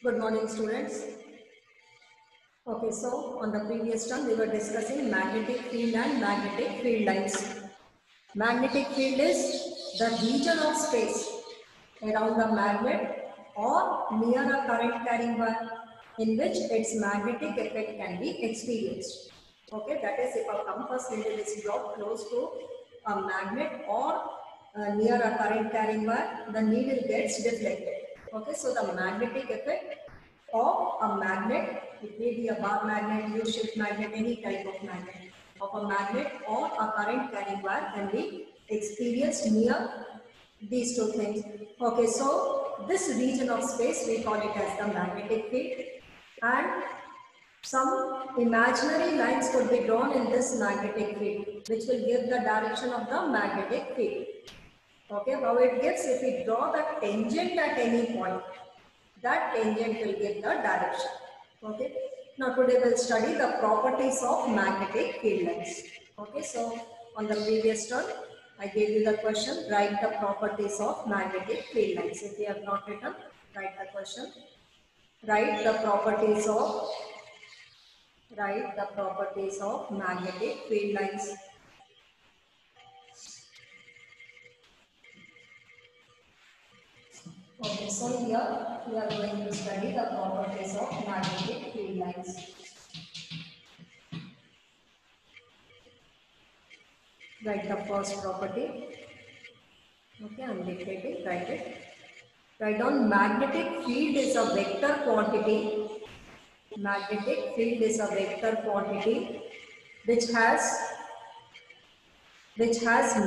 Good morning, students. Okay, so on the previous term, we were discussing magnetic field and magnetic field lines. Magnetic field is the region of space around the magnet or near a current carrying wire in which its magnetic effect can be experienced. Okay, that is if a compass needle is brought close to a magnet or near a current carrying wire, the needle gets deflected. Okay, so the magnetic effect of a magnet, it may be a bar magnet, U-shaped magnet, any type of magnet, of a magnet or a current carrying wire can be experienced near these two things. Okay, so this region of space we call it as the magnetic field, and some imaginary lines could be drawn in this magnetic field which will give the direction of the magnetic field. Okay, how it gives? If we draw the tangent at any point, that tangent will give the direction. Okay, now today we'll study the properties of magnetic field lines. Okay, so on the previous turn I gave you the question, write the properties of magnetic field lines. If you have not written, write the question. Write the properties of magnetic field lines. Okay, so here we are going to study the properties of magnetic field lines. Write the first property. Okay, I am dictating, write it. Write down magnetic field is a vector quantity. Magnetic field is a vector quantity which has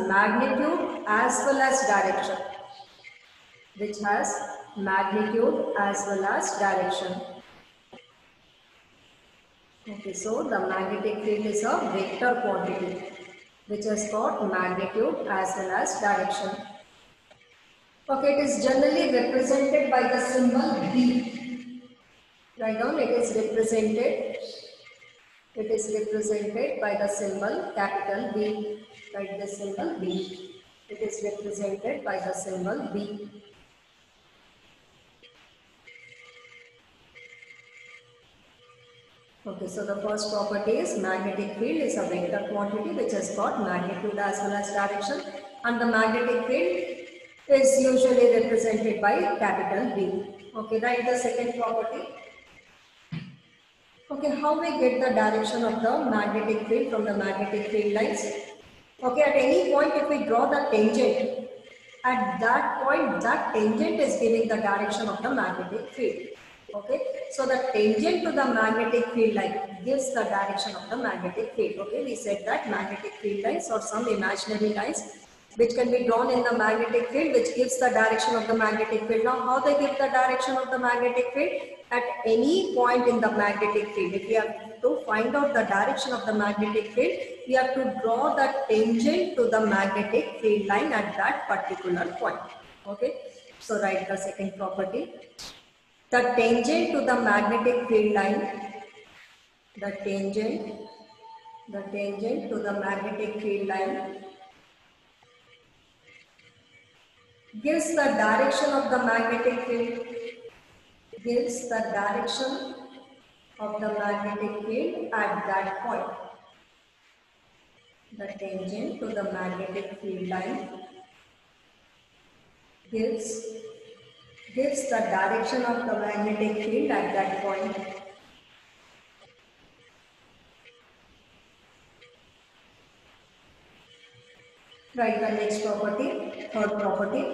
magnitude as well as direction. Which has magnitude as well as direction. Okay, so the magnetic field is a vector quantity which has got magnitude as well as direction. Okay, it is generally represented by the symbol B. Write down, it is represented by the symbol capital B. Write the symbol B. It is represented by the symbol B. Okay, so the first property is magnetic field is a vector quantity which has got magnitude as well as direction, and the magnetic field is usually represented by capital B. Okay, write the second property. Okay, how we get the direction of the magnetic field from the magnetic field lines? Okay, at any point if we draw the tangent, at that point that tangent is giving the direction of the magnetic field. Okay, so the tangent to the magnetic field line gives the direction of the magnetic field. Okay, we said that magnetic field lines or some imaginary lines which can be drawn in the magnetic field which gives the direction of the magnetic field. Now how they give the direction of the magnetic field? At any point in the magnetic field, if we have to find out the direction of the magnetic field, we have to draw the tangent to the magnetic field line at that particular point. Okay, so write the second property. The tangent to the magnetic field line, the tangent to the magnetic field line gives the direction of the magnetic field, gives the direction of the magnetic field at that point. The tangent to the magnetic field line gives the direction of the magnetic field at that point. Write the next property, third property.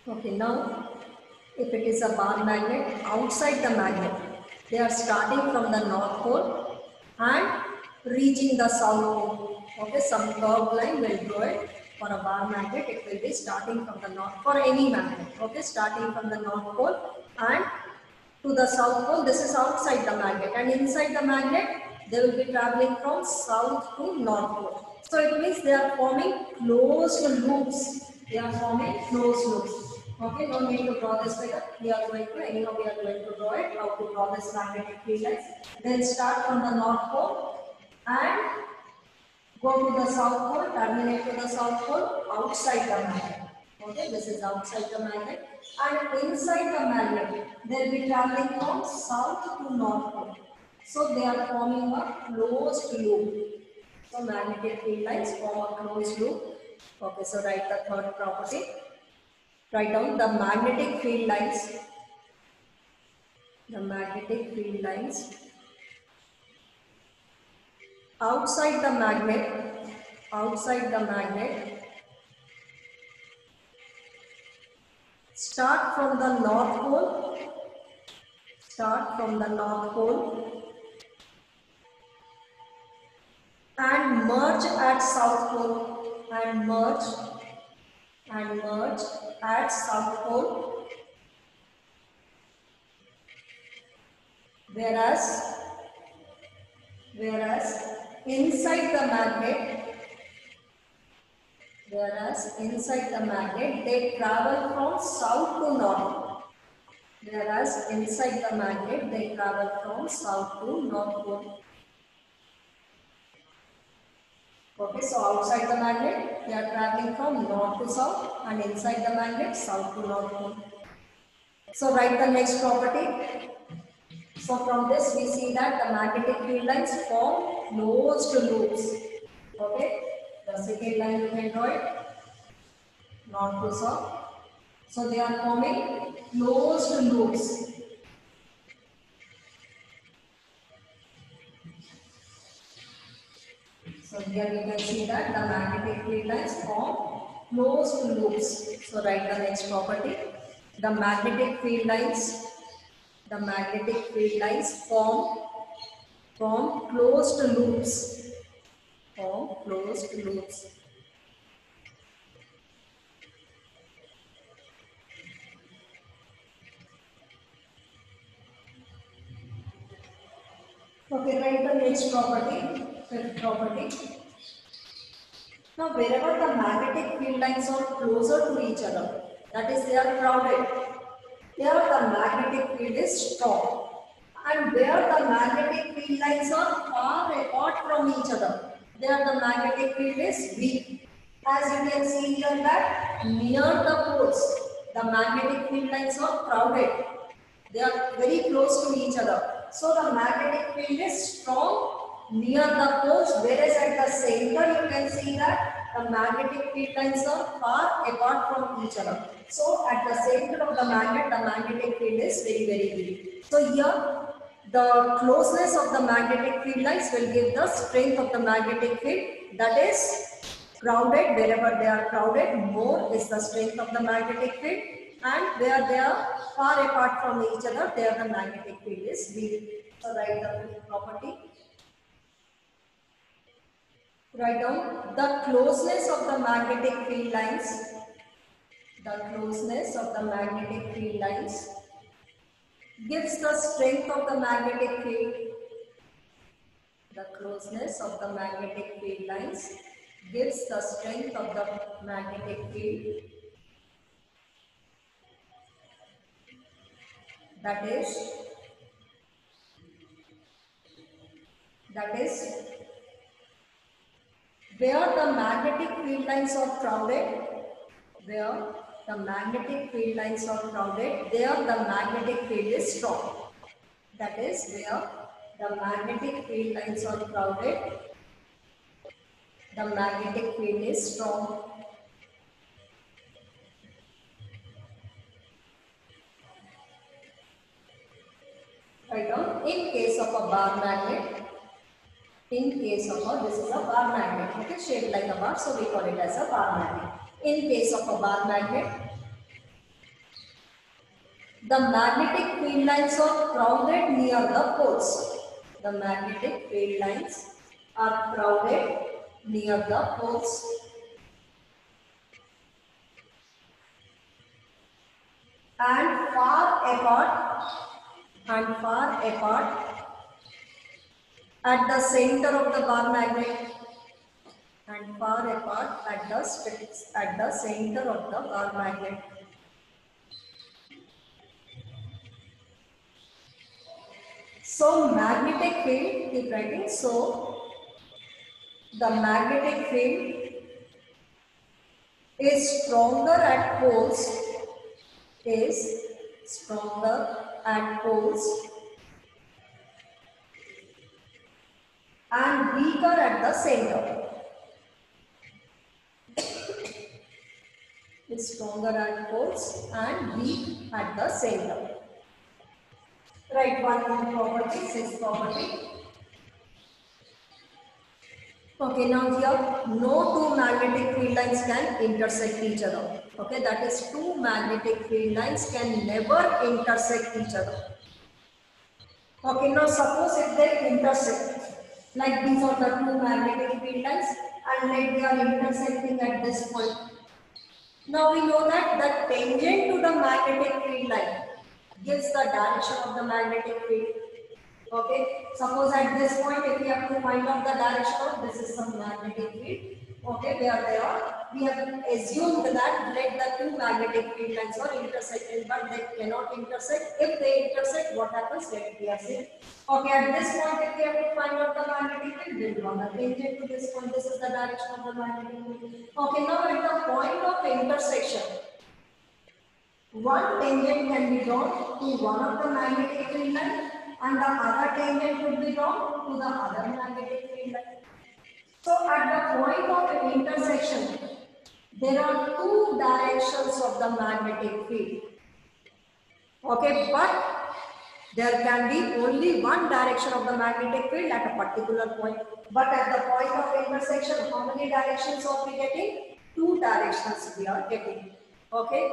Okay, now if it is a bar magnet, outside the magnet, they are starting from the north pole and reaching the south pole. Okay, some curved line will draw it for a bar magnet. It will be starting from the north, for any magnet. Okay, starting from the north pole and to the south pole. This is outside the magnet, and inside the magnet they will be traveling from south to north pole. So it means they are forming closed loops. They are forming closed loops. Okay, no need to draw this figure. We are going to, anyhow we are going to draw it, how to draw this magnetic field lines. Then start from the north pole and go to the south pole, terminate to the south pole, outside the magnet. Okay, this is outside the magnet. And inside the magnet, they'll be traveling from south to north pole. So they are forming a closed loop. So magnetic field lines form a closed loop. Okay, so write the third property. Write down the magnetic field lines. The magnetic field lines outside the magnet, start from the north pole, and merge at south pole, and merge at south pole, whereas inside the magnet, they travel from south to north. Whereas inside the magnet, they travel from south to north pole. Okay, so outside the magnet, they are traveling from north to south, and inside the magnet, south to north pole. So write the next property. So from this, we see that the magnetic field lines form closed loops. Okay, the second line you can draw it, north to south. So they are forming closed loops. So here you can see that the magnetic field lines form closed loops. So write the next property. The magnetic field lines form closed loops. Okay, write the next property, fifth property. Now, wherever the magnetic field lines are closer to each other, that is, they are crowded, there the magnetic field is strong. And where the magnetic field lines are far apart from each other, there the magnetic field is weak. As you can see here that near the poles, the magnetic field lines are crowded. They are very close to each other. So the magnetic field is strong near the poles, whereas at the center you can see that the magnetic field lines are far apart from each other. So at the center of the magnetic field is very, very weak. So here the closeness of the magnetic field lines will give the strength of the magnetic field. That is crowded, wherever they are crowded, more is the strength of the magnetic field. And where they are far apart from each other, there the magnetic field is weak. So write the property. Write down the closeness of the magnetic field lines. The closeness of the magnetic field lines gives the strength of the magnetic field. The closeness of the magnetic field lines gives the strength of the magnetic field. That is where the magnetic field lines are crowded, there the magnetic field is strong. That is where the magnetic field lines are crowded, the magnetic field is strong. Write down, in case of a bar magnet, this is a bar magnet, okay, shaped like a bar, so we call it as a bar magnet. In case of a bar magnet, the magnetic field lines are crowded near the poles. The magnetic field lines are crowded near the poles. And far apart at the center of the bar magnet, and far apart at the center of the bar magnet. So magnetic field, keep writing. So the magnetic field is stronger at poles, is stronger at poles and weaker at the center. Is stronger at poles and weak at the center. Right, one more property, sixth property. Okay, now here no two magnetic field lines can intersect each other. Okay, that is two magnetic field lines can never intersect each other. Okay, now suppose if they intersect, like these are the two magnetic field lines and like they are intersecting at this point. Now we know that the tangent to the magnetic field line gives the direction of the magnetic field. Okay, suppose at this point if we have to find out the direction of this is some magnetic field. Okay, where they are, we have assumed that let the two magnetic field lines are intersecting, but they cannot intersect. If they intersect, what happens? Let we are saying. Okay, at this point if we have to find out the magnetic field, we'll draw the tangent to this point. This is the direction of the magnetic field. Okay, now at the point of intersection, one tangent can be drawn to one of the magnetic field line and the other tangent could be drawn to the other magnetic field line. So at the point of intersection, there are two directions of the magnetic field. Okay, but there can be only one direction of the magnetic field at a particular point. But at the point of intersection, how many directions are we getting? Two directions we are getting. Okay.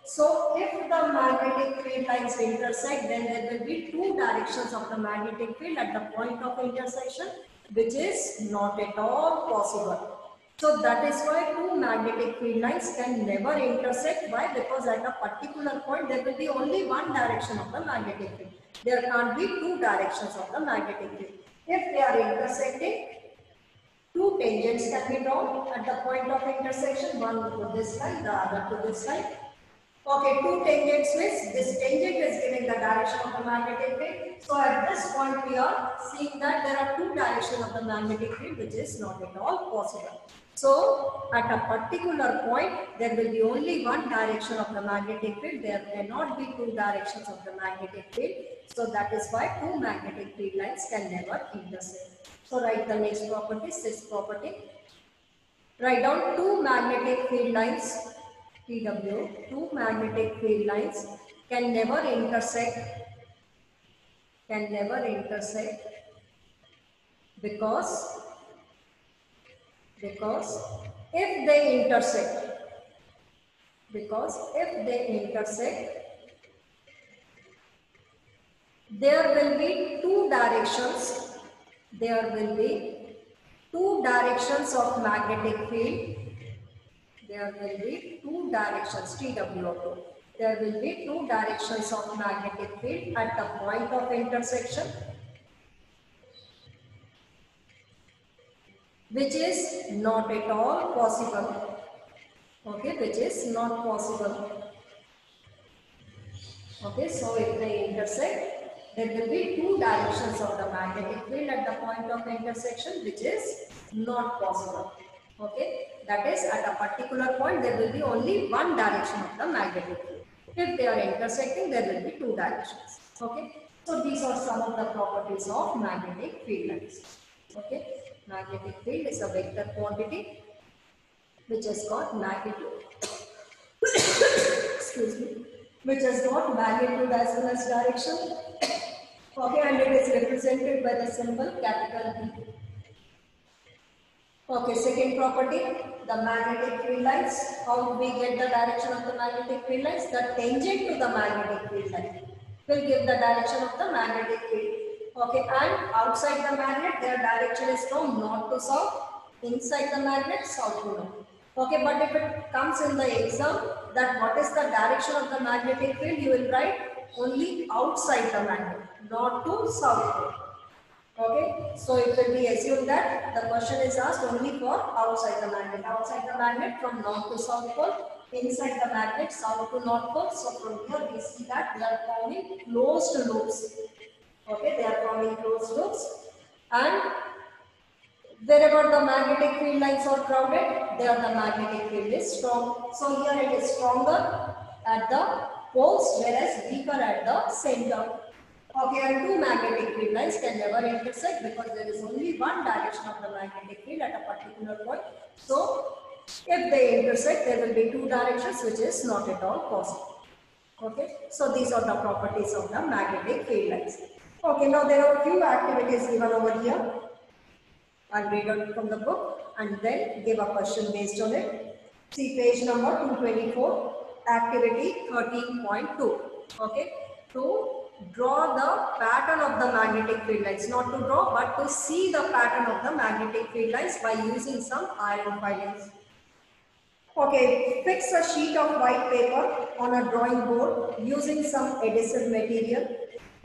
So if the magnetic field lines intersect, then there will be two directions of the magnetic field at the point of intersection, which is not at all possible. So that is why two magnetic field lines can never intersect. Why? Because at a particular point there will be only one direction of the magnetic field. There can't be two directions of the magnetic field. If they are intersecting, two tangents can be drawn at the point of intersection, one to this line, the other to this line. Okay, two tangents means this tangent is giving the direction of the magnetic field. So at this point we are seeing that there are two directions of the magnetic field, which is not at all possible. So at a particular point there will be only one direction of the magnetic field. There cannot be two directions of the magnetic field. So that is why two magnetic field lines can never intersect. So write the next property, sixth property. Write down two magnetic field lines. TW, two magnetic field lines can never intersect because if they intersect, there will be two directions. There will be two directions of magnetic field. There will be two directions, TW2. There will be two directions of magnetic field at the point of intersection, which is not at all possible. Okay, which is not possible. Okay, so if they intersect, there will be two directions of the magnetic field at the point of intersection, which is not possible. Okay, that is at a particular point there will be only one direction of the magnetic field. If they are intersecting, there will be two directions. Okay, so these are some of the properties of magnetic field lines. Okay, magnetic field is a vector quantity which has got magnitude. Excuse me, which has got magnitude as well as direction. Okay, and it is represented by the symbol capital B. Okay, second property, the magnetic field lines. How do we get the direction of the magnetic field lines? The tangent to the magnetic field line will give the direction of the magnetic field. Okay, and outside the magnet, their direction is from north to south. Inside the magnet, south to north. Okay, but if it comes in the exam, that what is the direction of the magnetic field, you will write only outside the magnet, north to south. Okay, so it will be assumed that the question is asked only for outside the magnet. Outside the magnet from north to south pole, inside the magnet south to north pole. So from here we see that they are forming closed loops. Okay, they are forming closed loops, and Wherever the magnetic field lines are crowded, there the magnetic field is strong. So here it is stronger at the poles, whereas weaker at the center. Okay, and two magnetic field lines can never intersect because there is only one direction of the magnetic field at a particular point. So if they intersect, there will be two directions, which is not at all possible. Okay, so these are the properties of the magnetic field lines. Okay, now there are few activities given over here. I'll read out from the book and then give a question based on it. See page number 224, activity 13.2. Okay, to draw the pattern of the magnetic field lines, not to draw but to see the pattern of the magnetic field lines by using some iron filings. Okay, fix a sheet of white paper on a drawing board using some adhesive material.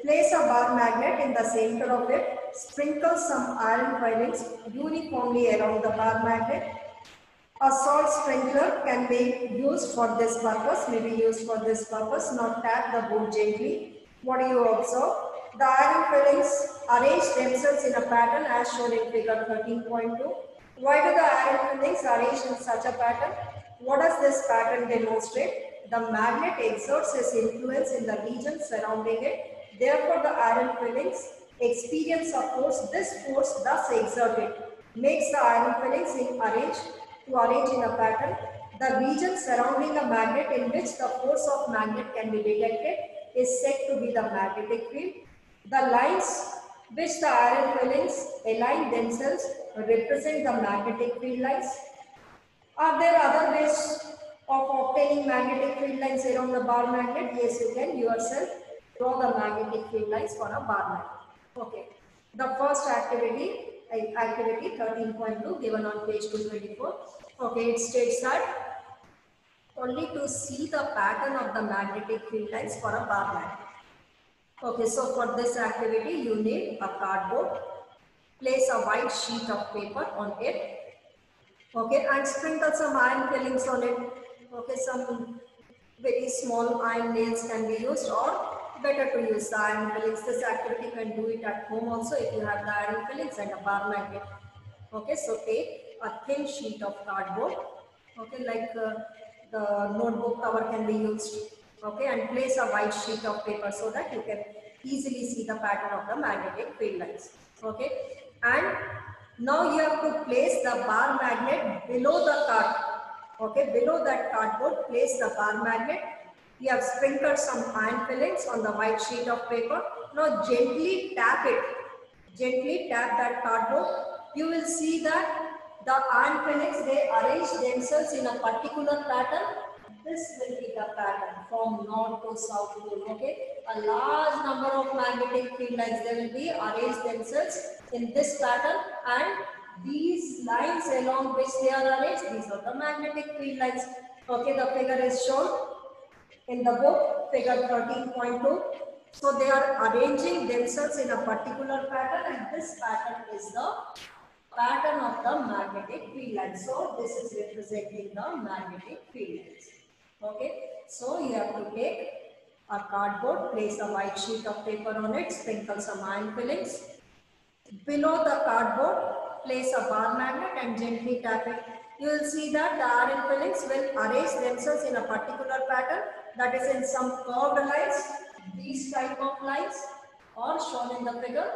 Place a bar magnet in the center of it. Sprinkle some iron filings uniformly around the bar magnet. A salt sprinkler can be used for this purpose, may be used for this purpose. Now tap the board gently. What do you observe? The iron fillings arrange themselves in a pattern as shown in figure 13.2. Why do the iron fillings arrange in such a pattern? What does this pattern demonstrate? The magnet exerts its influence in the region surrounding it. Therefore, the iron fillings experience a force. This force thus exerted makes the iron fillings arrange in a pattern. The region surrounding a magnet in which the force of magnet can be detected is said to be the magnetic field. The lines which the iron fillings align themselves represent the magnetic field lines. Are there other ways of obtaining magnetic field lines around the bar magnet? Yes, you can yourself draw the magnetic field lines for a bar magnet. Okay. The first activity 13.2 given on page 224. Okay, it states that only to see the pattern of the magnetic field lines for a bar magnet. Okay, so for this activity you need a cardboard. Place a white sheet of paper on it. Okay, and sprinkle some iron fillings on it. Okay, some very small iron nails can be used, or better to use the iron fillings. This activity can do it at home also if you have the iron fillings and a bar magnet. Okay, so take a thin sheet of cardboard. Okay, like the notebook cover can be used. Okay, and place a white sheet of paper so that you can easily see the pattern of the magnetic field lines. Okay, and now you have to place the bar magnet below the card. Okay, below that cardboard, place the bar magnet. You have sprinkled some iron fillings on the white sheet of paper. Now gently tap it. Gently tap that cardboard. You will see that the iron fillings, they arrange themselves in a particular pattern. This will be the pattern from north to south pole. Okay, a large number of magnetic field lines, they will be arranged themselves in this pattern, and these lines along which they are arranged, these are the magnetic field lines. Okay, the figure is shown in the book, figure 13.2. So they are arranging themselves in a particular pattern, and this pattern is the pattern of the magnetic field line. So this is representing the magnetic field lines. Okay, so you have to take a cardboard, place a white sheet of paper on it, sprinkle some iron fillings. Below the cardboard, place a bar magnet and gently tap it. You will see that the iron fillings will arrange themselves in a particular pattern, that is in some curved lines. These type of lines are shown in the figure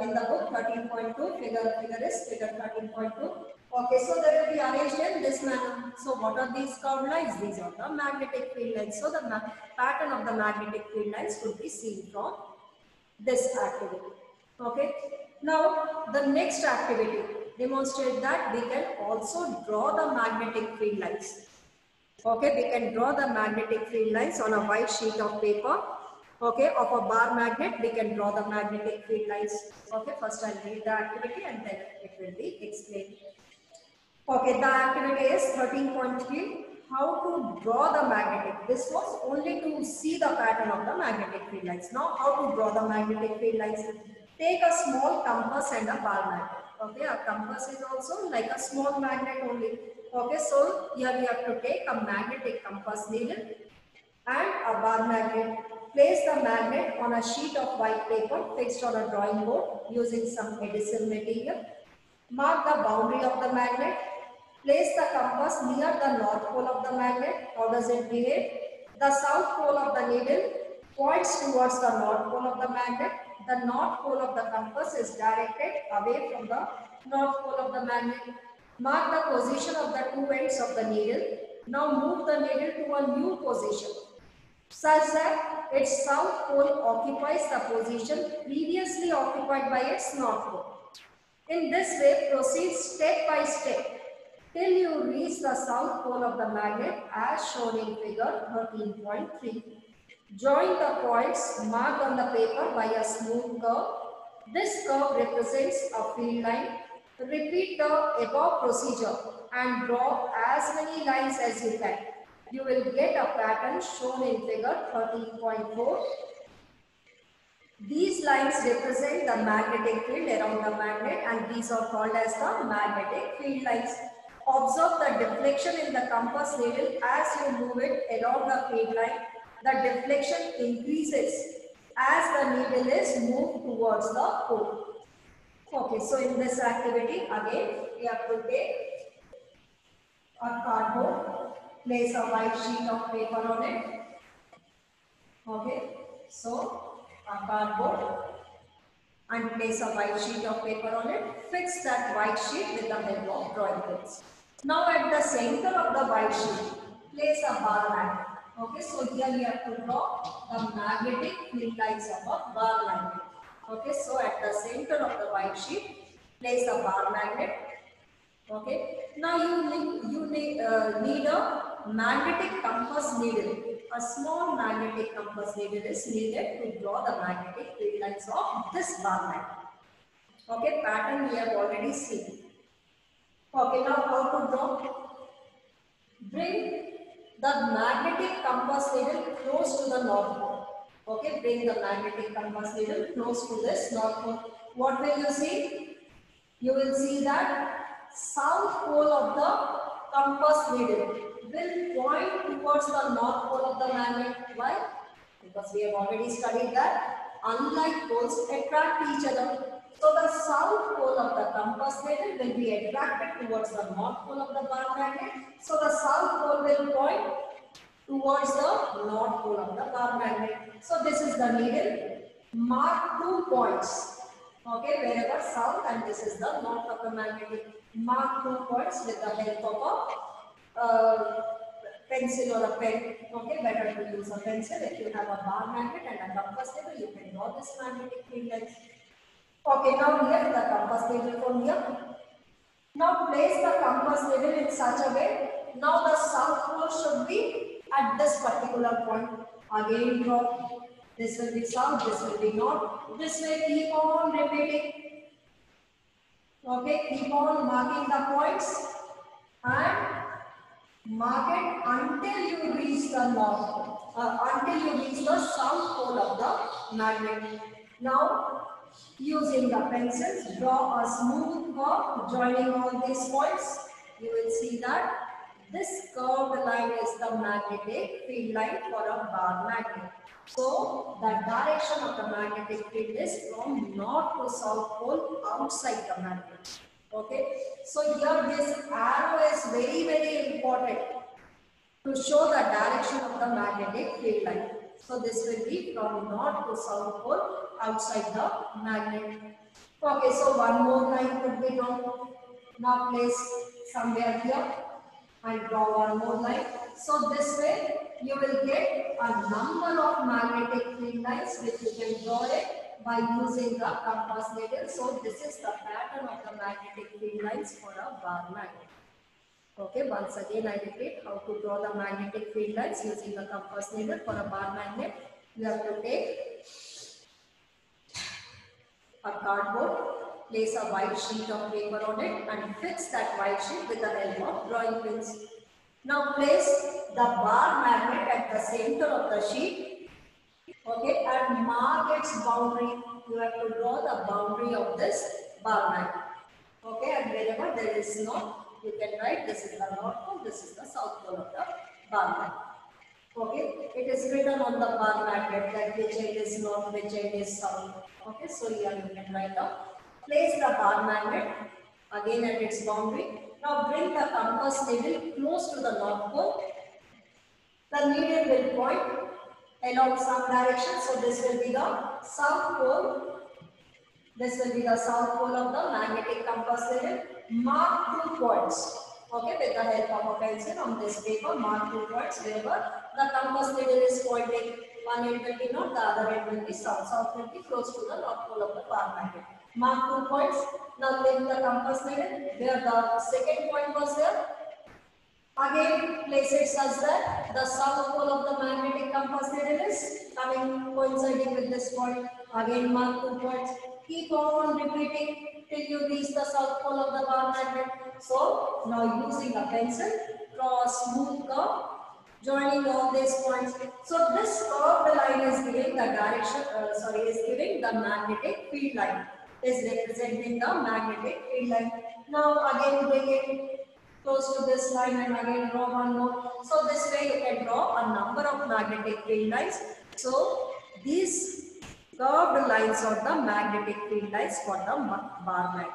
in the book 13.2. Figure is figure 13.2. Okay, so they will be arranged in this manner. So what are these curved lines? These are the magnetic field lines. So the pattern of the magnetic field lines could be seen from this activity. Okay. Now the next activity demonstrate that we can also draw the magnetic field lines. Okay, we can draw the magnetic field lines on a white sheet of paper. Okay, of a bar magnet, we can draw the magnetic field lines. Okay, first I'll read the activity and then it will be explained. Okay, the activity is 13.3. How to draw the magnetic. This was only to see the pattern of the magnetic field lines. Now, how to draw the magnetic field lines? Take a small compass and a bar magnet. Okay, a compass is also like a small magnet only. Okay, so here we have to take a magnetic compass needle and a bar magnet. Place the magnet on a sheet of white paper fixed on a drawing board using some adhesive material. Mark the boundary of the magnet. Place the compass near the north pole of the magnet. How does it behave? The south pole of the needle points towards the north pole of the magnet. The north pole of the compass is directed away from the north pole of the magnet. Mark the position of the two ends of the needle. Now move the needle to a new position such that its south pole occupies the position previously occupied by its north pole. In this way, proceed step by step till you reach the south pole of the magnet as shown in figure 13.3. Join the points marked on the paper by a smooth curve. This curve represents a field line. Repeat the above procedure and draw as many lines as you can. You will get a pattern shown in figure 13.4. These lines represent the magnetic field around the magnet and these are called as the magnetic field lines. Observe the deflection in the compass needle as you move it along the field line. The deflection increases as the needle is moved towards the pole. Okay, so in this activity again we have to take a cardboard, place a white sheet of paper on it. Okay, so a cardboard and place a white sheet of paper on it. Fix that white sheet with the help of drawing pins. Now at the center of the white sheet, place a bar magnet. Okay, so here we have to draw the magnetic field lines of a bar magnet. Okay, so at the center of the white sheet, place a bar magnet. Okay, now you need a magnetic compass needle. A small magnetic compass needle is needed to draw the magnetic field lines of this bar magnet. Okay, pattern we have already seen. Okay, now how to draw? Bring the magnetic compass needle close to the north pole. Okay, bring the magnetic compass needle close to this north pole. What will you see? You will see that south pole of the compass needle will point towards the north pole of the magnet. Why? Because we have already studied that unlike poles attract each other. So the south pole of the compass needle will be attracted towards the north pole of the bar magnet. So the south pole will point towards the north pole of the bar magnet. So this is the needle. Mark 2 points. Okay, wherever south and this is the north of the magnetic. Mark 2 points with the help of a pencil or a pen. Okay, better to use a pencil. If you have a bar magnet and a compass needle, you can draw this magnetic field lines. Okay, now here the compass needle from here. Now place the compass needle in such a way. Now the south pole should be at this particular point. Again draw. This will be south, this will be north. This way keep on repeating. Okay, keep on marking the points and mark it until you reach the north pole, until you reach the south pole of the magnet. Now, using the pencils, draw a smooth curve joining all these points. You will see that this curved line is the magnetic field line for a bar magnet. So, the direction of the magnetic field is from north to south pole outside the magnet. Okay, so here this arrow is very important to show the direction of the magnetic field line. So this will be from north to south pole outside the magnet. Okay, so one more line could be drawn. Now place somewhere here and draw one more line. So this way you will get a number of magnetic field lines which you can draw it by using the compass needle. So this is the pattern of the magnetic field lines for a bar magnet. Okay, once again I repeat how to draw the magnetic field lines using the compass needle for a bar magnet. You have to take a cardboard, place a white sheet of paper on it and fix that white sheet with the help of drawing pins. Now place the bar magnet at the center of the sheet, okay, and mark its boundary. You have to draw the boundary of this bar magnet. Okay, and wherever there is north, you can write this is the north pole, this is the south pole of the bar magnet. Okay, it is written on the bar magnet that which end is north, which end is south. Okay, so here you can write down. Place the bar magnet again at its boundary. Now bring the compass needle close to the North Pole. The needle will point along some direction. So this will be the South Pole. This will be the South Pole of the magnetic compass needle. Mark 2 points. Okay, with the help of a pencil on this paper, mark 2 points wherever the compass needle is pointing. One end will be north, the other end will be south. South will be close to the North Pole of the bar magnet. Mark 2 points. Now take the compass needle where the second point was there. Again, place it such that the south pole of the magnetic compass needle is coming coinciding with this point. Again, mark 2 points. Keep on repeating till you reach the south pole of the bar magnet. So, now using a pencil, draw a smooth curve joining all these points. So, this curved line is giving the direction, is giving the magnetic field line, is representing the magnetic field line. Now, again, bring it close to this line and again draw one more. So this way you can draw a number of magnetic field lines. So these curved lines are the magnetic field lines for the bar magnet.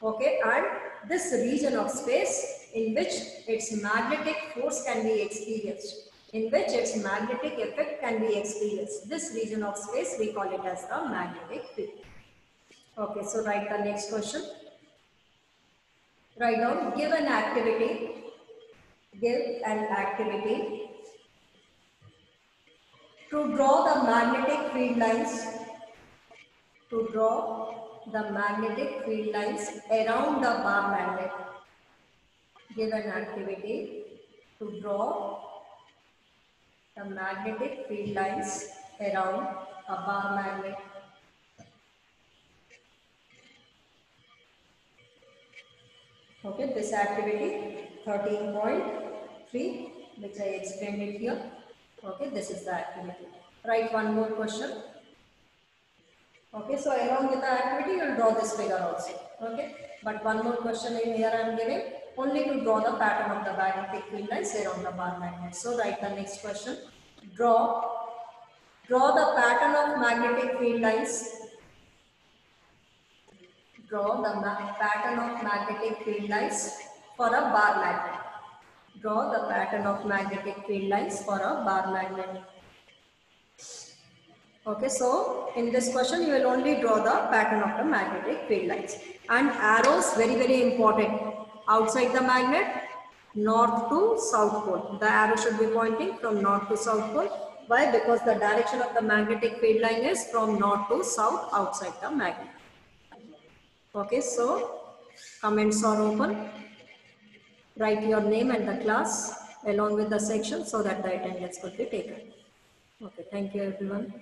Okay, and this region of space in which its magnetic force can be experienced, in which its magnetic effect can be experienced. This region of space we call it as the magnetic field. Okay, so write the next question. Write down, give an activity to draw the magnetic field lines, around the bar magnet. Give an activity to draw the magnetic field lines around a bar magnet. Okay, this activity 13.3, which I explained it here. Okay, this is the activity. Write one more question. Okay, so along with the activity, you will draw this figure also. Okay, but one more question in here I am giving, only to draw the pattern of the magnetic field lines around the bar magnet. So write the next question. Draw the pattern of magnetic field lines. Draw the pattern of magnetic field lines for a bar magnet. Draw the pattern of magnetic field lines for a bar magnet. Okay, so in this question you will only draw the pattern of the magnetic field lines. And arrows, very, very important. Outside the magnet, north to south pole. The arrow should be pointing from north to south pole. Why? Because the direction of the magnetic field line is from north to south outside the magnet. Okay, so comments are open. Write your name and the class along with the section so that the attendance could be taken. Okay, thank you everyone.